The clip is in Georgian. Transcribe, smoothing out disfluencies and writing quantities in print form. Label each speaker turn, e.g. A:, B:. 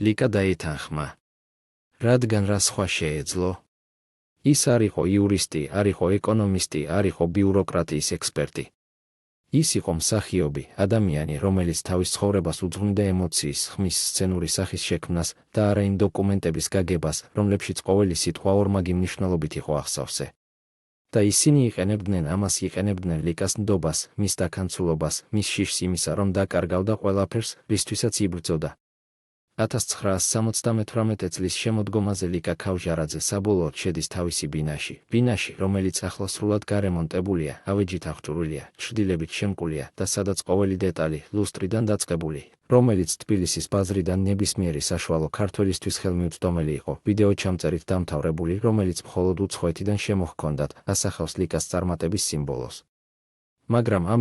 A: ლიკა დაეთანხმა. რადგან რა სხვა შეეძლო? ის არ იყო იურისტი, არ იყო ეკონომისტი, არ იყო ბიუროკრატიის ექსპერტი. ის იყო მსახიობი, ადამიანი, რომელიც თავის ცხოვრებას უძღვნიდა ემოციის, ხმის, სცენური სახის შექმნას და არა იმ დოკუმენტების გაგებას, რომლებშიც ყოველი სიტყვა ორმაგი მნიშვნელობით იყო აღსავსე. და ისინი იყენებდნენ ამას, იყენებდნენ ლიკას ნდობას, მის დაქანცულობას, მის შიშს იმისა, რომ დაკარგავდა ყველაფერს, რისთვისაც იბრძოდა. 1978 წლის შემოდგომაზე ლიკა ქავჟარაძე საბოლოოდ შედის თავისი ბინაში, რომელიც ახლა სრულად გარემონტებულია, ავეჯით აღჭურვილია, ჩრდილებით შემკულია და სადაც ყოველი დეტალი ლუსტრიდან დაწყებული, რომელიც თბილისის ბაზრიდან ნებისმიერი საშუალო ქართველისთვის ხელმიუწვდომელი იყო, ვიდეო ჩამწერით დამთავრებული, რომელიც მხოლოდ უცხოეთიდან შემოჰქონდათ, ასახავს ლიკას წარმატების სიმბოლოს. მაგრამ ამ